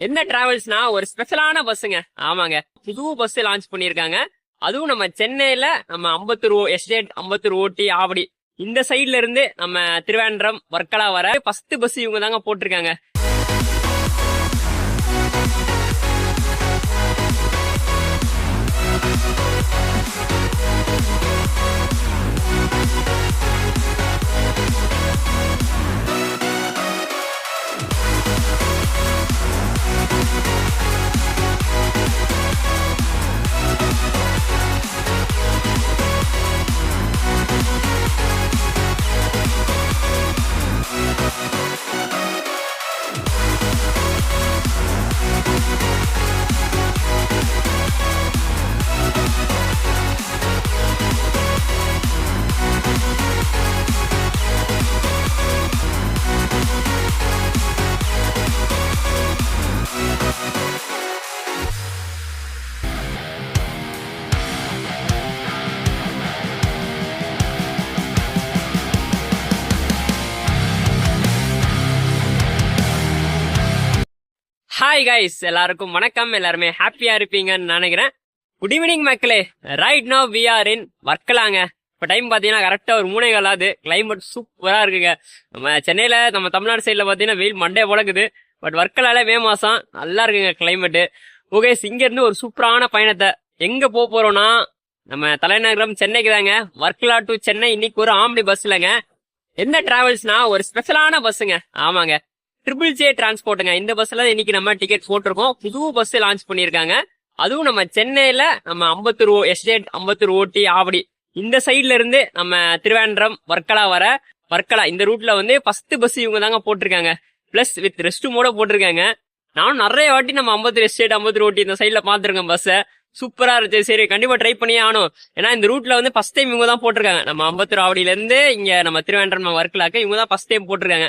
என்ன டிராவல்ஸ்னா ஒரு ஸ்பெஷலான பஸ்ஸுங்க. ஆமாங்க, புது பஸ் லான்ச் பண்ணிருக்காங்க. அதுவும் நம்ம சென்னையில நம்ம அம்பத்தூர் எஸ்டேட், அம்பத்தூர் ஓட்டி, ஆவடி இந்த சைட்ல இருந்து நம்ம திருவேண்டரம், வர்க்கலா வர ஃபர்ஸ்ட் பஸ் இவங்க தாங்க போட்டிருக்காங்க. ஹாய் கைஸ், எல்லாருக்கும் வணக்கம். எல்லாருமே ஹாப்பியா இருப்பீங்கன்னு நினைக்கிறேன். குட் ஈவினிங் மக்களே. ரைட் நவ் வி ஆர் இன் வர்க்கலாங்க. இப்போ டைம் பார்த்தீங்கன்னா கரெக்டாக ஒரு 3:15 ஆகுது. கிளைமேட் சூப்பராக இருக்குங்க. நம்ம சென்னையில், நம்ம தமிழ்நாடு சைடில் பார்த்தீங்கன்னா வெயில் மண்டே போலக்குது. பட் வர்க்கலால மே மாதம் நல்லா இருக்குங்க கிளைமேட்டு. ஓகே, இங்கேருந்து ஒரு சூப்பரான பயணத்தை எங்கே போக போகிறோன்னா நம்ம தலைநகரம் சென்னைக்கு தாங்க. வர்க்கலா டு சென்னை இன்னைக்கு ஒரு ஆம்னி பஸ் இல்லைங்க. என்ன டிராவல்ஸ்னா ஒரு ஸ்பெஷலான பஸ்ஸுங்க. ஆமாங்க, ட்ரிபிள் டிரான்ஸ்போர்ட்டுங்க. இந்த பஸ்ல இன்னைக்கு நம்ம டிக்கெட் போட்டிருக்கோம். புது பஸ் லான்ச் பண்ணிருக்காங்க. அதுவும் நம்ம சென்னையில நம்ம அம்பத்தூர் எஸ்டேட், அம்பத்தூர் ஓட்டி, ஆவடி இந்த சைட்ல இருந்து நம்ம திருவேண்டரம், வர்க்கலா வர வர்க்கலா இந்த ரூட்ல வந்து ஃபர்ஸ்ட் பஸ் இவங்க தாங்க போட்டிருக்காங்க. பிளஸ் வித் ரெஸ்ட் மோட போட்டிருக்காங்க. நானும் நிறைய வாட்டி நம்ம அம்பத்தூர் எஸ்டேட், அம்பத்தூர் ஓட்டி இந்த சைட்ல பாத்துருக்கேன் பஸ்ஸை. சூப்பரா இருந்துச்சு. சரி, கண்டிப்பா ட்ரை பண்ணியே ஆகணும். ஏன்னா இந்த ரூட்ல வந்து ஃபர்ஸ்ட் டைம் இவங்க தான் போட்டிருக்காங்க. நம்ம அம்பத்தூர் ஆவடியில இருந்து இங்க நம்ம திருவேண்டரம், வர்க்கலாக்கு இவங்க தான் ஃபர்ஸ்ட் டைம் போட்டிருக்காங்க.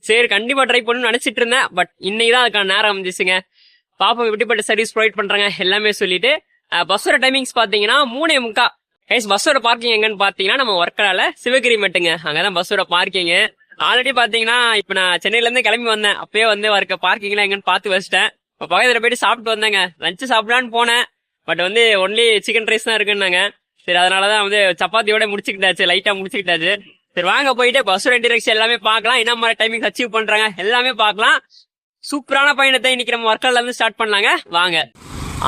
சரி, கண்டிப்பா ட்ரை பண்ணணும்னு நினைச்சிட்டு இருந்தேன். பட் இன்னைக்கு தான் அதுக்கான நேரம் அமைஞ்சிச்சுங்க. பாப்போம் எப்படிப்பட்ட சர்வீஸ் ப்ரொவைட் பண்றாங்க எல்லாமே சொல்லிட்டு. பஸ்ஸோட டைமிங்ஸ் பாத்தீங்கன்னா 3:45. பஸ்ஸோட பார்க்கிங் எங்கன்னு பாத்தீங்கன்னா நம்ம வர்க்கலால சிவகிரி மெட்டுங்க. அங்கதான் பஸ்ஸோட பார்க்கிங். ஆல்ரெடி பாத்தீங்கன்னா இப்ப நான் சென்னையில இருந்து கிளம்பி வந்தேன். அப்பயே வந்து பார்க்கிங்லாம் எங்கன்னு பாத்து வச்சிட்டேன். இப்ப பக்கத்துல போயிட்டு சாப்பிட்டு வந்தேங்க. லஞ்சு சாப்பிடலான்னு போனேன். பட் வந்து ஒன்லி சிக்கன் ரைஸ் தான் இருக்குன்னாங்க. சரி, அதனாலதான் வந்து சப்பாத்தியோட முடிச்சுக்கிட்டாச்சு, லைட்டா முடிச்சுக்கிட்டாச்சு. சரி, வாங்க போயிட்டு பஸ்ஸோட இன்டெரக்ஷன் எல்லாமே பார்க்கலாம். என்ன மாதிரி டைமிங் அச்சீவ் பண்றாங்க எல்லாமே பார்க்கலாம். சூப்பரான பயணத்தை இன்னைக்கு நம்ம வர்க்கலால இருந்து ஸ்டார்ட் பண்ணலாங்க. வாங்க.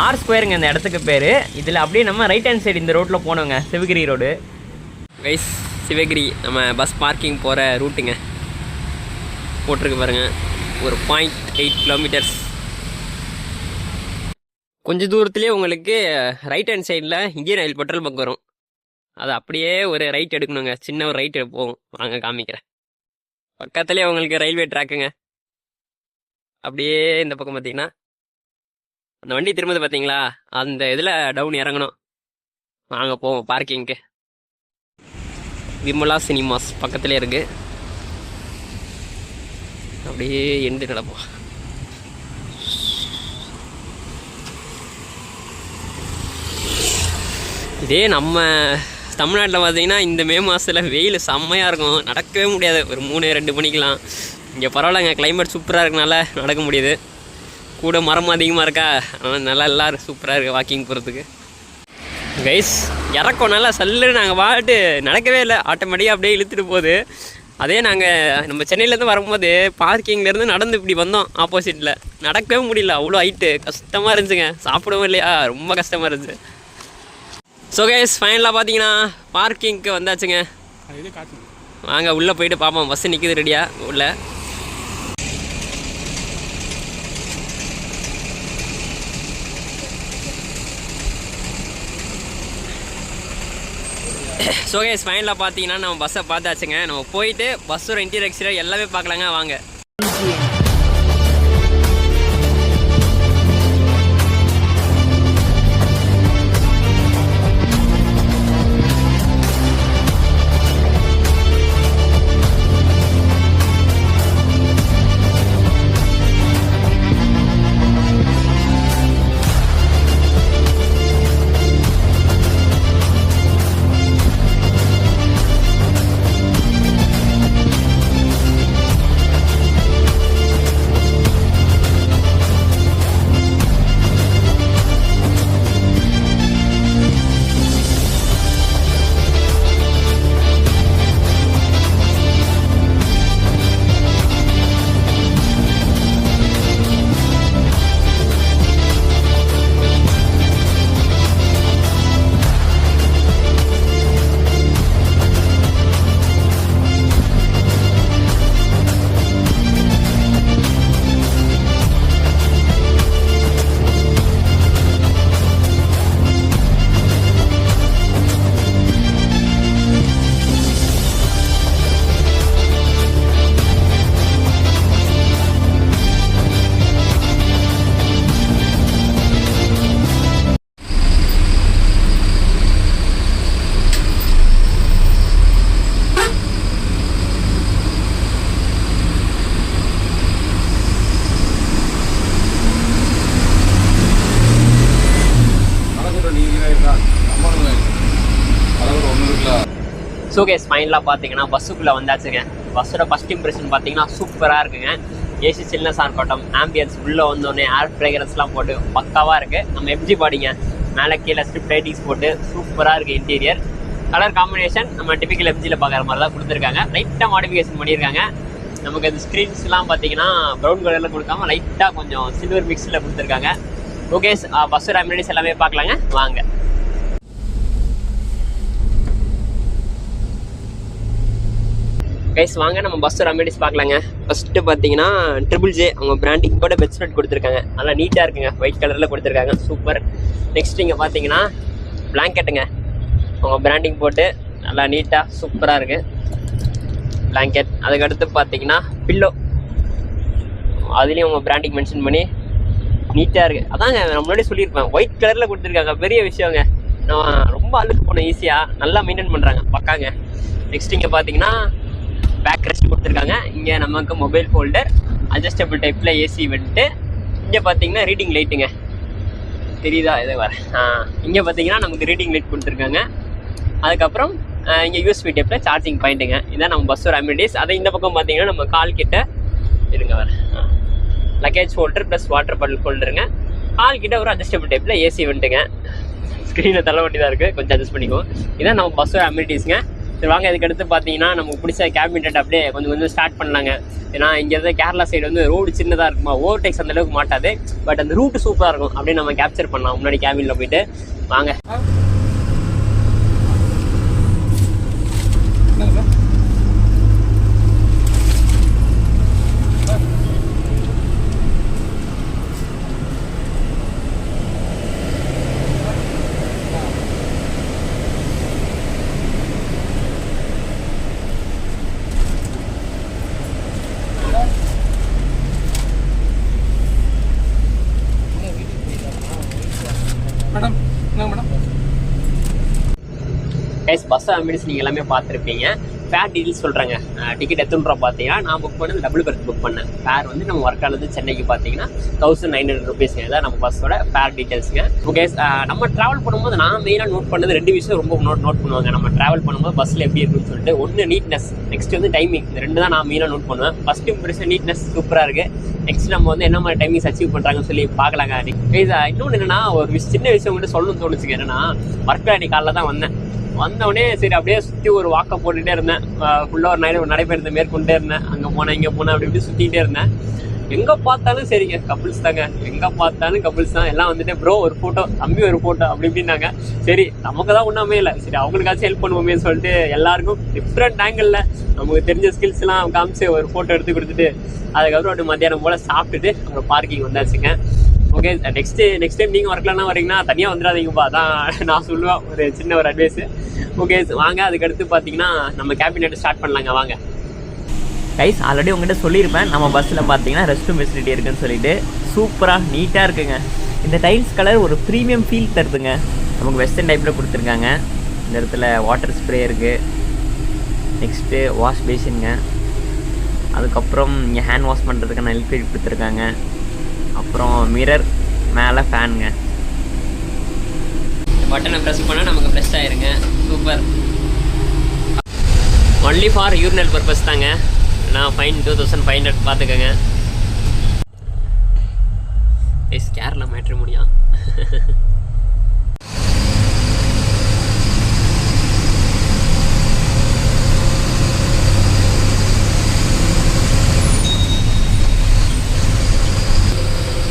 R2ங்க இந்த இடத்துக்கு பேரு. இதுல அப்படியே நம்ம ரைட் ஹேண்ட் சைடு இந்த ரோட்ல போனோங்க, சிவகிரி ரோடு. கைஸ், சிவகிரி நம்ம பஸ் பார்க்கிங் போற ரூட்டுங்க போட்டிருக்கு பாருங்க. ஒரு 0.8 கிலோமீட்டர்ஸ். கொஞ்ச தூரத்துலேயே உங்களுக்கு ரைட் ஹேண்ட் சைடில் இந்தியன் ஆயில் பெட்ரோல் பங்க் வரும். அது அப்படியே ஒரு ரைட் எடுக்கணுங்க. சின்ன ஒரு ரைட் போகும். வாங்க காமிக்கிறேன். பக்கத்துலேயே உங்களுக்கு ரயில்வே ட்ராக்குங்க. அப்படியே இந்த பக்கம் பார்த்தீங்கன்னா அந்த வண்டி திரும்புது பார்த்தீங்களா, அந்த இதில் டவுன் இறங்கணும். வாங்க போவோம் பார்க்கிங்க்கு. விமலா சினிமாஸ் பக்கத்துலேயே இருக்கு. அப்படியே எண்டு நடப்போம். இதே நம்ம தமிழ்நாட்டில் பார்த்தீங்கன்னா இந்த மே மாதத்தில் வெயில் செம்மையாக இருக்கும். நடக்கவே முடியாது. ஒரு 3-2 மணிக்கெலாம். இங்கே பரவாயில்லைங்க, கிளைமேட் சூப்பராக இருக்கனால நடக்க முடியுது. கூட மரம் அதிகமாக இருக்கா, அதனால் நல்லா எல்லோரும் சூப்பராக இருக்குது வாக்கிங் போகிறதுக்கு. கைஸ், இறக்கம் நல்லா சல்லுன்னு நாங்கள் பாட்டு நடக்கவே இல்லை. ஆட்டோமேட்டிக்காக அப்படியே இழுத்துட்டு போகுது. அதே நாங்கள் நம்ம சென்னையிலேருந்து வரும்போது பார்க்கிங்லேருந்து நடந்து இப்படி வந்தோம். ஆப்போசிட்டில் நடக்கவே முடியல. அவ்வளோ ஹைட்டு, கஷ்டமாக இருந்துச்சுங்க. சாப்பிடவும் இல்லையா, ரொம்ப கஷ்டமாக இருந்துச்சு. ஸோ கைஸ், ஃபைனலாக பார்த்தீங்கன்னா பார்க்கிங்க்கு வந்தாச்சுங்க. வாங்க உள்ளே போயிட்டு பார்ப்போம். பஸ்ஸு நிற்குது ரெடியா உள்ள. ஸோ கைஸ், ஃபைனலாக பார்த்தீங்கன்னா நம்ம பஸ்ஸை பார்த்தாச்சுங்க. நம்ம போயிட்டு பஸ்ஸோட இன்டீரியர் எல்லாமே பார்க்கலாங்க. வாங்க. ஸோ கேஸ் ஃபைனலாக பார்த்தீங்கன்னா பஸ்ஸுக்குள்ளே வந்தாச்சுங்க. பஸ்ஸோட ஃபஸ்ட் இம்ப்ரெஷன் பார்த்தீங்கன்னா சூப்பராக இருக்குங்க. ஏசி சில்னஸாக இருக்கட்டும், ஆம்பியன்ஸ் உள்ளே வந்தோடனே ஏர் ஃப்ரேக்ரன்ஸ்லாம் போட்டு பக்காவாக இருக்குது. நம்ம எம்ஜி பாடிங்க, மேலே கீழே ஸ்ட்ரிப் லைட்டிங்ஸ் போட்டு சூப்பராக இருக்குது. இன்டீரியர் கலர் காம்பினேஷன் நம்ம டிபிக்கல் எம்ஜியில் பார்க்குற மாதிரி தான் கொடுத்துருக்காங்க. லைட்டாக மாடிஃபிகேஷன் பண்ணியிருக்காங்க. நமக்கு அந்த ஸ்க்ரீன்ஸ்லாம் பார்த்தீங்கன்னா ப்ரௌன் கலரில் கொடுக்காம லைட்டாக கொஞ்சம் சில்வர் மிக்ஸில் கொடுத்துருக்காங்க. ஓகே, பஸ்ஸோட அம்யூனிட்டிஸ் எல்லாமே பார்க்கலாங்க வாங்க. கைஸ் வாங்க நம்ம பஸ்ஸோட அம்யூனிட்டிஸ் பார்க்கலாங்க. ஃபஸ்ட்டு பார்த்தீங்கன்னா ட்ரிபிள் ஜே அவங்க பிராண்டிங் கூட பெட் ஸ்ப்ரெட் கொடுத்துருக்காங்க. நல்லா நீட்டாக இருக்குங்க, ஒயிட் கலரில் கொடுத்துருக்காங்க, சூப்பர். நெக்ஸ்ட் இங்கே பார்த்தீங்கன்னா பிளாங்கெட்டுங்க, அவங்க பிராண்டிங் போட்டு நல்லா நீட்டாக சூப்பராக இருக்குது பிளாங்கெட். அதுக்கடுத்து பார்த்தீங்கன்னா பில்லோ, அதுலேயும் அவங்க பிராண்டிங் மென்ஷன் பண்ணி நீட்டாக இருக்குது. அதாங்க நான் முன்னாடி சொல்லியிருப்பேன், ஒயிட் கலரில் கொடுத்துருக்காங்க, பெரிய விஷயங்க. நான் ரொம்ப அழுக்கு போனேன், ஈஸியாக நல்லா மெயின்டைன் பண்ணுறாங்க, பக்காங்க. நெக்ஸ்ட் இங்கே பார்த்தீங்கன்னா பேக் ரெஸ்ட் கொடுத்துருக்காங்க. இங்கே நமக்கு மொபைல் ஹோல்டர், அட்ஜஸ்டபிள் டைப்பில் ஏசி வந்துட்டு. இங்கே பார்த்தீங்கன்னா ரீடிங் லைட்டுங்க, தெரியுதா இது வர. இங்கே பார்த்தீங்கன்னா நமக்கு ரீடிங் லைட் கொடுத்துருக்காங்க. அதுக்கப்புறம் இங்கே யூஎஸ்பி டைப்பில் சார்ஜிங் பாயிண்ட்டுங்க. இதான் நம்ம பஸ்ஸோட அம்யூனிட்டிஸ். அதை இந்த பக்கம் பார்த்தீங்கன்னா நம்ம கால் கிட்ட இருங்க வர luggage holder plus water bottle ஹோல்டருங்க. கால் கிட்ட ஒரு அட்ஜஸ்டபிள் டைப்பில் ஏசி வந்துட்டுங்க. ஸ்க்ரீனை தள்ள வேண்டி தான் இருக்குது, கொஞ்சம் அட்ஜஸ்ட் பண்ணிக்குவோம். இதான் நம்ம பஸ்ஸோட அம்யூனிட்டிஸ்ங்க. சரி வாங்க, இதுக்கு அடுத்து பார்த்தீங்கன்னா நமக்கு பிடிச்ச கேபினெட் அப்படியே கொஞ்சம் ஸ்டார்ட் பண்ணலாங்க. ஏன்னா இங்கே இருந்து கேரளா சைடு வந்து ரோடு சின்னதாக இருக்குமா, ஓவர்டேக்ஸ் அந்த அளவுக்கு மாட்டாது, பட் அந்த ரூட்டு சூப்பராக இருக்கும். அப்படியே நம்ம கேப்சர் பண்ணலாம் முன்னாடி கேபினில் போயிட்டு. வாங்க கைஸ், பஸ் அம்யூனிட்டிஸ் நீங்கள் எல்லாமே பார்த்துருப்பீங்க. ஃபேர் டீட்டெயில்ஸ் சொல்கிறாங்க. டிக்கெட் எத்தனை ரூபா பார்த்தீங்கன்னா, நான் புக் பண்ணது டபுள் பெர்த் புக் பண்ணேன். ஃபேர் வந்து நம்ம ஒர்க்கானது சென்னைக்கு பார்த்தீங்கன்னா 1900 ருபீஸ்ங்க. இதான் நம்ம பஸ்ஸோட ஃபேர் டீட்டெயில்ஸுங்க. ஓகே, நம்ம ட்ராவல் பண்ணும்போது நான் மெயினாக நோட் பண்ணது 2 விஷயம் ரொம்ப நோட் பண்ணுவாங்க. நம்ம ட்ராவல் பண்ணும்போது பஸ்ஸில் எப்படி இருக்குன்னு சொல்லிட்டு, ஒன்று நீட்னஸ், நெக்ஸ்ட் வந்து டைமிங். இந்த 2 தான் நான் மெயினாக நோட் பண்ணுவேன். ஃபஸ்ட் இம்ப்ரெஷன் நீட்னஸ் சூப்பராக இருக்குது. நெக்ஸ்ட் நம்ம வந்து என்ன மாதிரி டைமிங்ஸ் அச்சீவ் பண்ணுறாங்கன்னு சொல்லி பார்க்கலாங்க. இன்னொன்று என்னென்னா, ஒரு சின்ன விஷயம் வந்து சொல்லணும்னு தோணுச்சுங்க. என்னென்னா, ஒர்க்கில் அன்றைக்கி காலைல தான் வந்தவொடனே சரி அப்படியே சுற்றி ஒரு வாக்கை போட்டுகிட்டே இருந்தேன். ஃபுல்லாக ஒரு நடைபெறத்தை மேற்கொண்டே இருந்தேன். அங்கே போனேன் இங்கே போனேன் அப்படி இப்படி சுற்றிக்கிட்டே இருந்தேன். எங்கே பார்த்தாலும் சரிங்க கப்புள்ஸ் தாங்க, எங்கே பார்த்தாலும் கப்புள்ஸ் தான். எல்லாம் வந்துட்டு ப்ரோ ஒரு ஃபோட்டோ, தம்பி ஒரு ஃபோட்டோ அப்படி இப்படின்னாங்க. சரி நமக்கு தான் ஒன்றாமே இல்லை, சரி அவங்களுக்காச்சும் ஹெல்ப் பண்ணுவோமே சொல்லிட்டு எல்லாருக்கும் டிஃப்ரெண்ட் ஆங்கிளில் நமக்கு தெரிஞ்ச ஸ்கில்ஸ்லாம் காமிச்சு ஒரு ஃபோட்டோ எடுத்து கொடுத்துட்டு அதுக்கப்புறம் அப்படி மத்தியானம் போல் சாப்பிட்டுட்டு அப்புறம் பார்க்கிங் வந்தாச்சுங்க. ஓகே, நெக்ஸ்ட் டைம் நீங்கள் ஒர்க்லாம் வரீங்கன்னா தனியாக வந்துடாதீங்கப்பா, அதான் நான் சொல்லுவேன், ஒரு சின்ன ஒரு அட்வைஸு. ஓகே வாங்க, அதுக்கடுத்து பார்த்தீங்கன்னா நம்ம கேபினெட் ஸ்டார்ட் பண்ணலாங்க வாங்க. கைஸ், ஆல்ரெடி உங்கள்கிட்ட சொல்லியிருப்பேன், நம்ம பஸ்ஸில் பார்த்தீங்கன்னா ரெஸ்ட் ரூம் ஃபெசிலிட்டி இருக்குதுன்னு சொல்லிட்டு. சூப்பராக நீட்டாக இருக்குங்க. இந்த டைல்ஸ் கலர் ஒரு ப்ரீமியம் ஃபீல் தருதுங்க. நமக்கு வெஸ்டர்ன் டைப்பில் கொடுத்துருக்காங்க. இந்த இடத்துல வாட்டர் ஸ்ப்ரே இருக்குது. நெக்ஸ்ட்டு வாஷ் பேஷனுங்க. அதுக்கப்புறம் இங்கே ஹேண்ட் வாஷ் பண்ணுறதுக்கான லிக்விட் கொடுத்துருக்காங்க. அப்புறம் மிரர், மேலே ஃபேனுங்க. பட்டனை ப்ரெஸ் பண்ணால் நமக்கு ஃப்ரெஷ் ஆயிருங்க. Super. Only for urinal purpose தாங்க. நான் ஃபைன் 2500 பார்த்துக்கோங்க. கேரளா மேட்ரிமோனியா.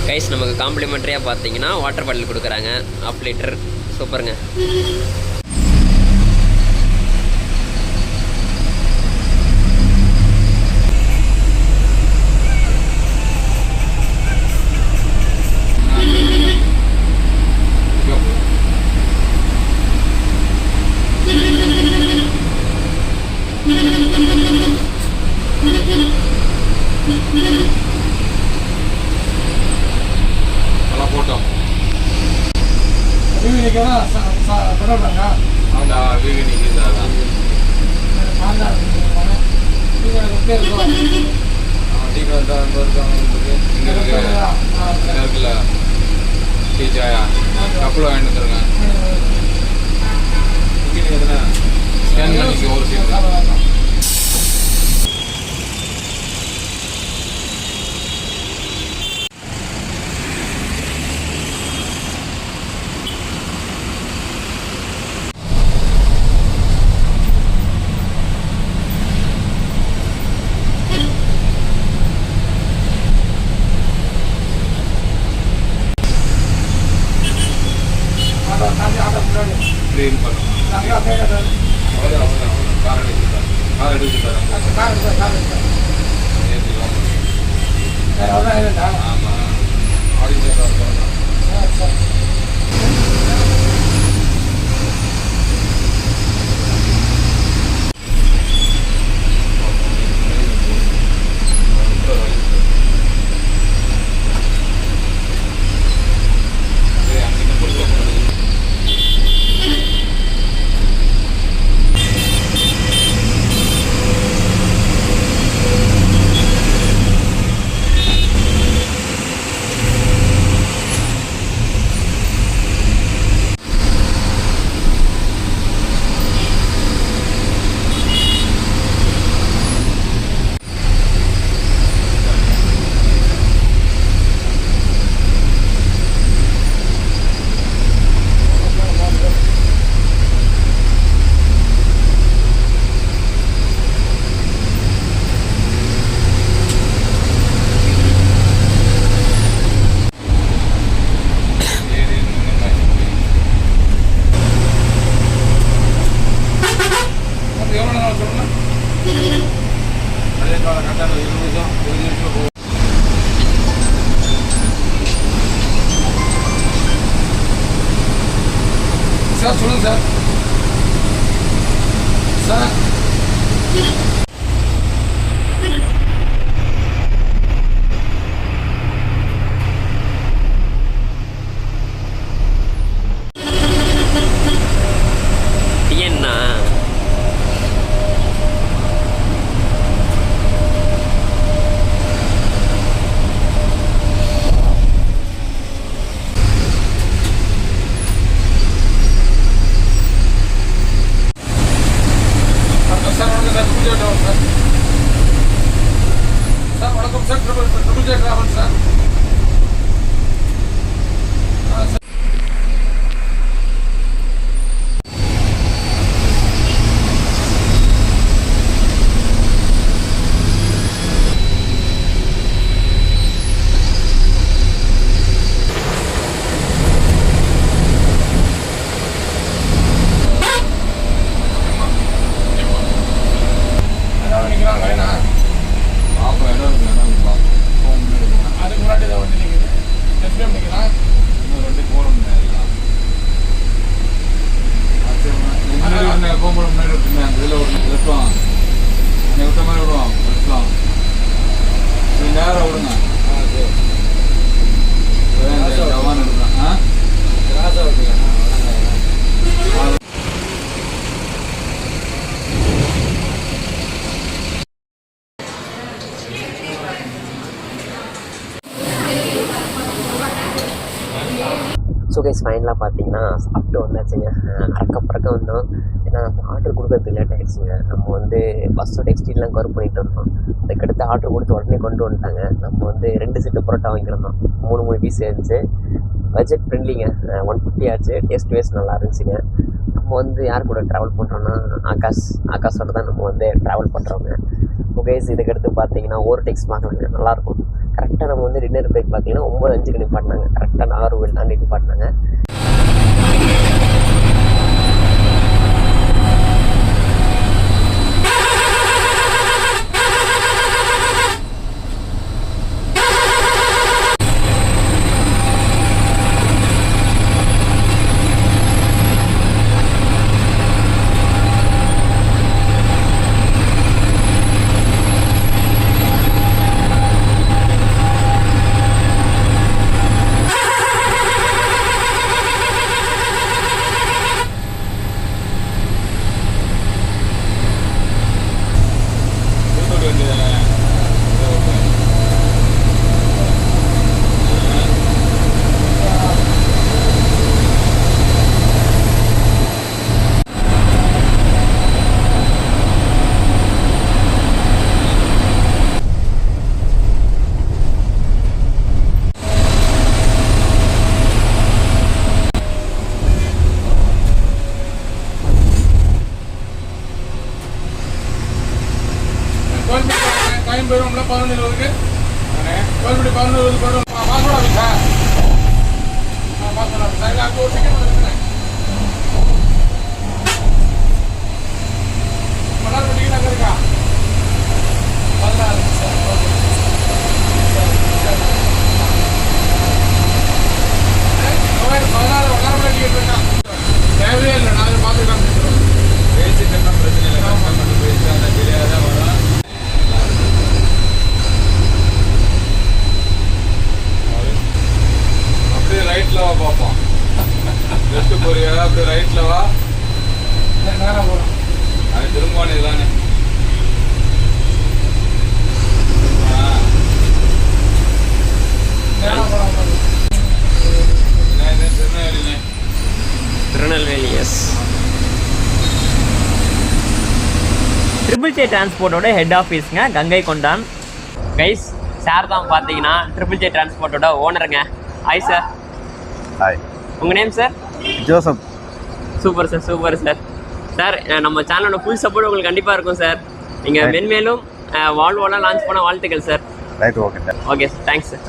கைஸ், நமக்கு காம்ப்ளிமெண்ட்ரியாக பார்த்தீங்கன்னா வாட்டர் பாட்டில் கொடுக்குறாங்க, 1/2 லிட்டர். சூப்பருங்க. கப்பல் வாங்கிட்டு வந்துருங்க. ஸ்கேன் பண்ணிக்க ஒரு சார் சொல்லுங்க சார். சார் என்ன வணக்கம் sir. Triple J travel sir. அதுக்கு முன்னாடி தான் வந்து நிற்குது. எப்படி நிற்கலாம்? இன்னும் 2 போகணும். போகும்போது முன்னாடி விட்டுருந்தேன். அந்த இதில் ஒரு லெஃப்ட்லாம் என்னை விட்ட மாதிரி விடுவோம். லெஃப்ட்லாம் நீங்கள் நேராக விடுங்க. ஜவான் எடுக்கிறேன். ராசா விட்டுருக்கேன். ஸோ கைஸ் ஃபைனலாக பார்த்தீங்கன்னா சாப்பிட்டு வந்தாச்சுங்க. அறக்க வந்தோம். ஏன்னா அந்த ஆர்டர் கொடுக்கறதுக்கு லேட் ஆகிடுச்சுங்க. நம்ம வந்து பஸ்ஸோட எக்ஸ்டீட்லாம் கவர் பண்ணிகிட்டு இருந்தோம். அதுக்கடுத்து ஆர்டர் கொடுத்து உடனே கொண்டு வந்துட்டாங்க. நம்ம வந்து 2 செட்டு பரோட்டா வாங்கியிருந்தோம். 3 பீஸ் இருந்துச்சு. பட்ஜெட் ஃப்ரெண்ட்லிங்க. 150 ஆச்சு. டேஸ்ட் வேஸ்ட் நல்லா இருந்துச்சுங்க. நம்ம வந்து யார் கூட ட்ராவல் பண்ணுறோன்னா ஆகாஷோட தான் நம்ம வந்து ட்ராவல் பண்ணுறோங்க. கைஸ் இதுக்கடுத்து பார்த்தீங்கன்னா ஓவர்டேக்ஸ் பார்க்கலாங்க. நல்லாயிருக்கும். கரெக்டாக நம்ம வந்து டின்னர் பிரேக் பார்த்தீங்கன்னா 9:05 நிப்பாட்டினாங்க. கரெக்டாக நாகர்கோவில் தாண்டி நிப்பாட்டினாங்க. ரைட்ல வா பார்ப்போம். லெஃப்ட் போறியா அப்படியே ரைட்ல வா. நேரா போறோம். அது திரும்பானே தானே. திருநெல்வேலி எஸ். ட்ரிபிள் ஜே டிரான்ஸ்போர்ட்டோட ஹெட் ஆஃபீஸ்ங்க கங்கை கொண்டான். கைஸ் சார் தான் பார்த்தீங்கன்னா ட்ரிபிள் ஜே டிரான்ஸ்போர்ட்டோட ஓனருங்க. Hi sir. ஹாய். உங்கள் name sir? Joseph. Super sir super sir. Sir நம்ம சேனலோட ஃபுல் சப்போர்ட் உங்களுக்கு கண்டிப்பாக இருக்கும் சார். நீங்கள் மென்மேலும் வால்வோலாம் லான்ச் பண்ண வாழ்த்துக்கள் sir. Right, okay sir. Okay sir, thanks sir.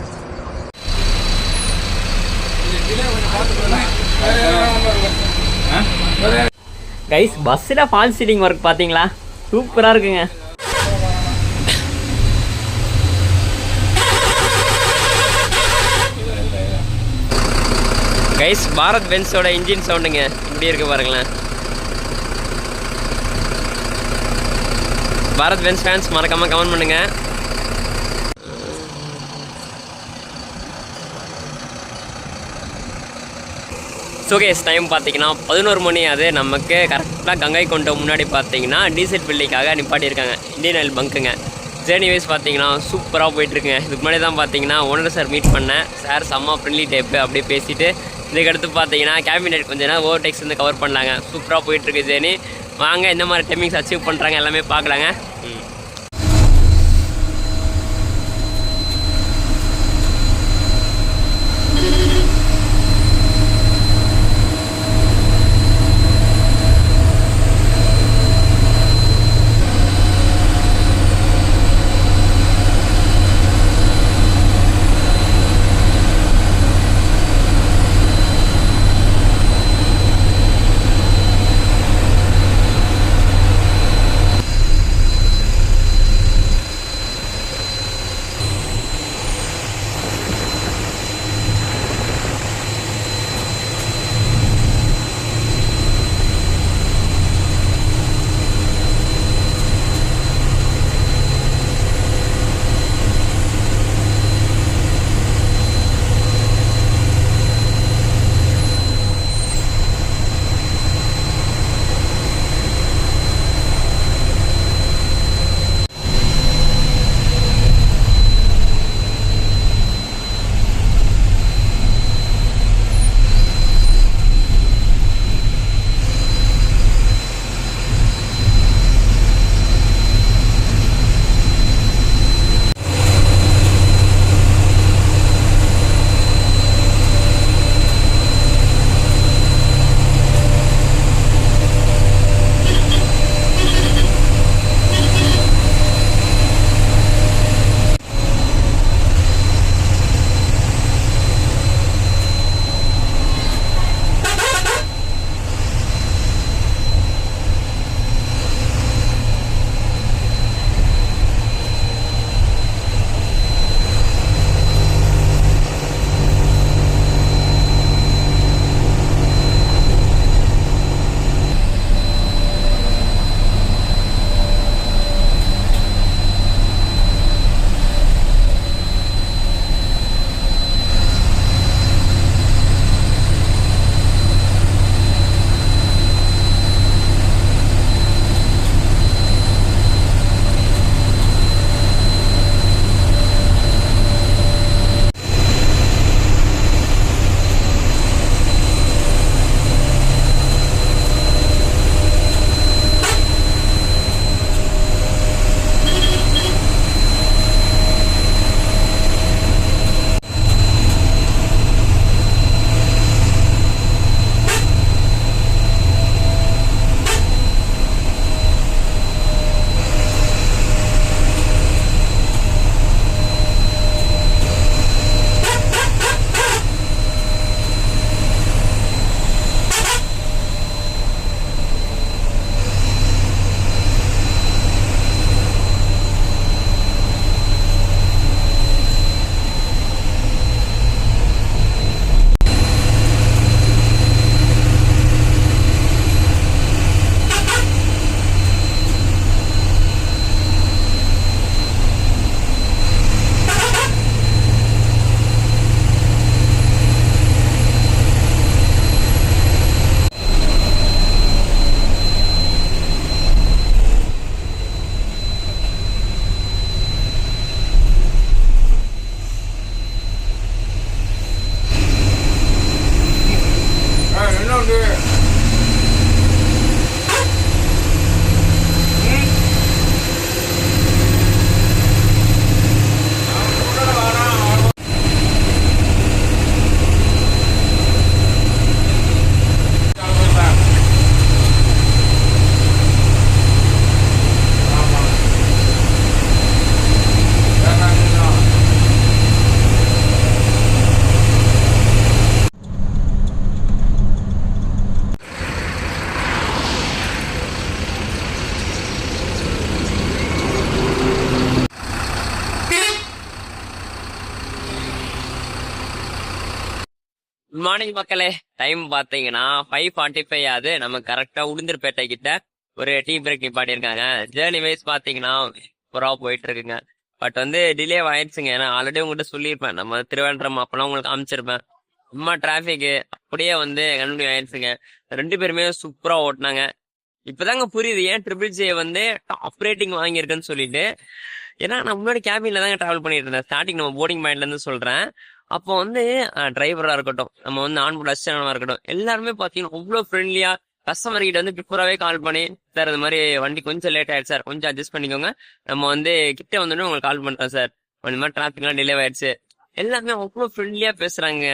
Guys பஸ்ஸில் ஃபால் சீலிங் ஒர்க் பார்த்தீங்களா? சூப்பராக இருக்குங்க. கைஸ் பாரத் பென்ஸோட இன்ஜின் சவுண்டுங்க இப்படி இருக்கு பாருங்களேன். பாரத் பென்ஸ் ஃபேன்ஸ் மறக்காம கமெண்ட் பண்ணுங்க. ஸோ கேஸ் டைம் பார்த்தீங்கன்னா 11 மணி. அது நமக்கு கரெக்டாக கங்கை கொண்ட முன்னாடி பார்த்தீங்கன்னா டீசல் பில்லிங்காக நிப்பாட்டியிருக்காங்க. இந்தியன் ஆயில் பங்க்குங்க. ஜேர்னி வைஸ் பார்த்தீங்கன்னா சூப்பராக போயிட்டுருக்குங்க. இதுக்கு முன்னாடி தான் பார்த்தீங்கன்னா ஓனர் சார் மீட் பண்ணேன். சார் செம்ம ஃப்ரெண்ட்லி டைப்பு அப்படியே பேசிவிட்டு இதுக்கடுத்து பார்த்தீங்கன்னா கேபினெட் கொஞ்சம் நேரம் ஓவர் டெக்ஸ் வந்து கவர் பண்ணலாங்க. சூப்பராக போயிட்டுருக்கு ஜேர்னி. வாங்க இந்த மாதிரி டைமிங்ஸ் அச்சீவ் பண்ணுறாங்க எல்லாமே பார்க்கலாங்க. குட் மார்னிங் மக்களே. டைம் பாத்தீங்கன்னா 5:45 ஆகுது. நம்ம கரெக்டா உளுந்தூர்பேட்டை கிட்ட ஒரு டீ பிரேக் நிப்பாட்டி இருக்காங்க. ஜேர்னி வைஸ் பாத்தீங்கன்னா புறா போயிட்டு இருக்குங்க. பட் டிலே ஆயிடுச்சுங்க. ஏன்னா ஆல்ரெடி உங்ககிட்ட சொல்லியிருப்பேன், நம்ம திருவேண்டரம் அப்பெல்லாம் உங்களுக்கு காமிச்சிருப்பேன். சும்மா டிராபிக் அப்படியே கண்டினியூ ஆயிடுச்சுங்க. 2 பேருமே சூப்பரா ஓட்டினாங்க. இப்பதாங்க புரியுது ஏன் ட்ரிபிள் ஜே டாப் ரேட்டிங் வாங்கியிருக்குன்னு சொல்லிட்டு. ஏன்னா நான் முன்னாடி கேபின்ல தாங்க டிராவல் பண்ணிட்டு இருந்தேன். ஸ்டார்டிங் நம்ம போர்டிங் பாயிண்ட்ல இருந்து சொல்றேன். அப்போ டிரைவரா இருக்கட்டும், நம்ம ஆன்போர்ட் அசிஸ்டன்டா இருக்கட்டும், எல்லாருமே பாத்தீங்கன்னா அவ்வளவு ஃப்ரெண்ட்லியா கஸ்டமர் கிட்ட பிஃபோராவே கால் பண்ணி, சார் இந்த மாதிரி வண்டி கொஞ்சம் லேட் ஆயிடுச்சு சார், கொஞ்சம் அட்ஜஸ்ட் பண்ணிக்கோங்க, நம்ம கிட்ட உங்களுக்கு கால் பண்றோம் சார், இந்த மாதிரி டிராபிக்லாம் டிலே ஆயிடுச்சு. எல்லாருமே அவ்வளவு ஃப்ரெண்ட்லியா பேசுறாங்க.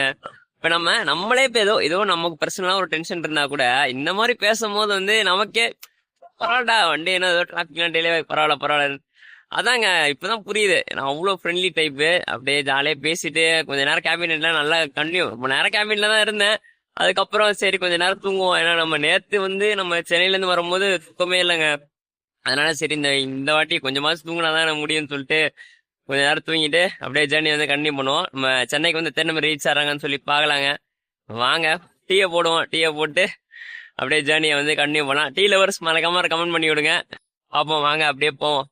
இப்ப நம்மளே இப்ப ஏதோ நமக்கு பர்சனலா ஒரு டென்ஷன் இருந்தா கூட இந்த மாதிரி பேசும்போது நமக்கே பரவாயில்லடா, வண்டி என்ன ஏதோ டிராபிக்லாம் டிலே பரவாயில்ல. அதாங்க இப்பதான் புரியுது. நான் அவ்வளவு ஃப்ரெண்ட்லி டைப்பு. அப்படியே ஜாலியா பேசிட்டு கொஞ்ச நேரம் கேபினெட்ல நல்லா கண்டினியூ, ரொம்ப நேரம் கேபின்ல தான் இருந்தேன். அதுக்கப்புறம் சரி கொஞ்ச நேரம் தூங்குவோம். ஏன்னா நம்ம நேத்து நம்ம சென்னையில இருந்து வரும்போது தூக்கமே இல்லைங்க. அதனால சரி இந்த வாட்டி கொஞ்சமாவது தூங்கினாதான் முடியும்னு சொல்லிட்டு கொஞ்ச நேரம் தூங்கிட்டு அப்படியே ஜேர்னி கண்டினியூ பண்ணுவோம். நம்ம சென்னைக்கு தென்னை ரீச் ஆறாங்கன்னு சொல்லி பாக்கலாங்க. வாங்க டீயை போடுவோம். டீயை போட்டு அப்படியே ஜேர்னியை கண்டினியூ பண்ணலாம். டீ லவர்ஸ் மறக்காம கமெண்ட் பண்ணி விடுங்க. பார்ப்போம், வாங்க அப்படியே போவோம்.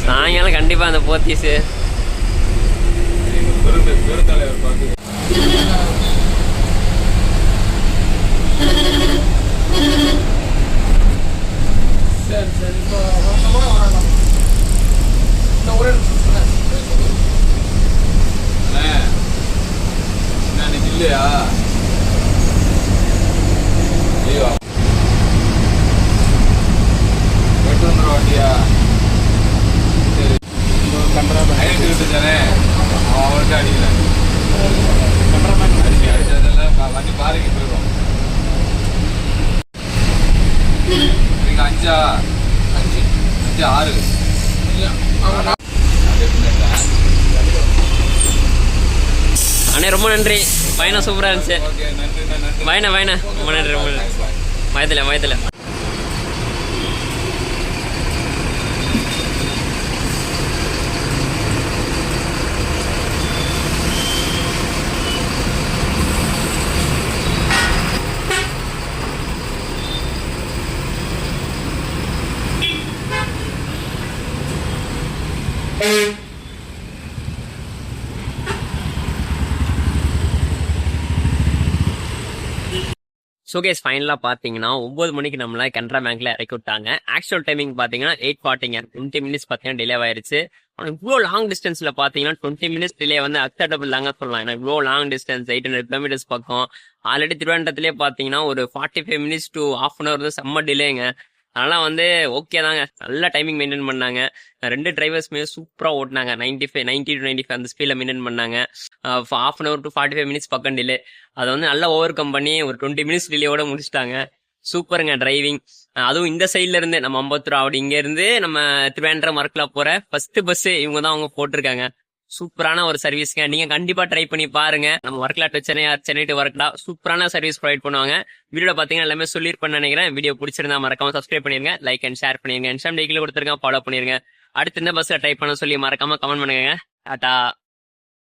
சாயங்காலம் கண்டிப்பா அந்த போத்தீஸ் பெருந்தலைவர் பார்த்து சரி சரி இப்போ வரலாம். இந்த ஒரே இன்னைக்கு இல்லையா? ஐயோ எட்டு வந்துடும் வண்டியா? சரி தானே அவர்கிட்ட அடிக்கிறேன். அடிச்சதெல்லாம் வண்டி பாருங்க போயிடும். நீங்க 5 6 அண்ணே ரொம்ப நன்றி. பயணம் சூப்பரா இருந்துச்சு. பயண ரொம்ப நன்றி. மயத்துல ஷோகேஸ் ஃபைனலாக பார்த்தீங்கன்னா 9 மணிக்கு நம்மள கனரா பேங்க்ல இறக்கி விட்டாங்க. ஆக்சுவல் டைமிங் பார்த்தீங்கன்னா 8:40ங்க. 20 மினிட்ஸ் பார்த்தீங்கன்னா டிலே ஆயிருச்சு. ஆனால் இவ்வளோ லாங் டிஸ்டன்ஸ்ல பார்த்தீங்கன்னா 20 மினிட்ஸ் டிலே அக்செப்டபிள் தாங்க சொல்லலாம். ஏன்னா இவ்வளோ லாங் டிஸ்டன்ஸ் 800 கிலோமீட்டர்ஸ் பக்கம். ஆல்ரெடி திருவனந்தபுரத்துலேயே பார்த்தீங்கன்னா ஒரு 45 மினிட்ஸ் டு ½ hour செம்ம டிலேங்க. அதனால ஓகே தாங்க. நல்ல டைமிங் மெயின்டைன் பண்ணாங்க. 2 டிரைவர்ஸ்மே சூப்பரா ஓட்டினாங்க. 90 to 95 அந்த ஸ்பீட்ல மெயின்டைன் பண்ணாங்க. ½ hour to 45 மினிட்ஸ் பக்கம் டிலே. அதை நல்லா ஓவர் கம் பண்ணி ஒரு 20 மினிட்ஸ் டிலேயோட முடிச்சிட்டாங்க. சூப்பருங்க டிரைவிங். அதுவும் இந்த சைட்ல இருந்து நம்ம அம்பத்தூர் அப்படி இங்க இருந்து நம்ம திருவேண்டரம் மரக்கலா போற ஃபர்ஸ்ட் பஸ் இவங்க தான் போட்டிருக்காங்க. சூப்பரான ஒரு சர்வீஸ்ங்க. நீங்க கண்டிப்பா ட்ரை பண்ணி பாருங்க. நம்ம ஒர்க்லா டு சென்னை சென்னை டு ஒர்க்லா சூப்பரான சர்வீஸ் ப்ரொவைட் பண்ணுவாங்க. வீடியோ பாத்தீங்கன்னா எல்லாமே சொல்லிருப்பேன்னு நினைக்கிறேன். வீடியோ பிடிச்சிருந்தா மறக்காம சப்ஸ்கிரைப் பண்ணிருங்க, லைக் அண்ட் ஷேர் பண்ணிருங்க, இன்ஸ்டாம் டேக்கில் கொடுத்துருங்க, ஃபாலோ பண்ணிருங்க. அடுத்து இந்த பஸ்ல ட்ரை பண்ண சொல்லி மறக்காம கமெண்ட் பண்ணுங்க. டாடா.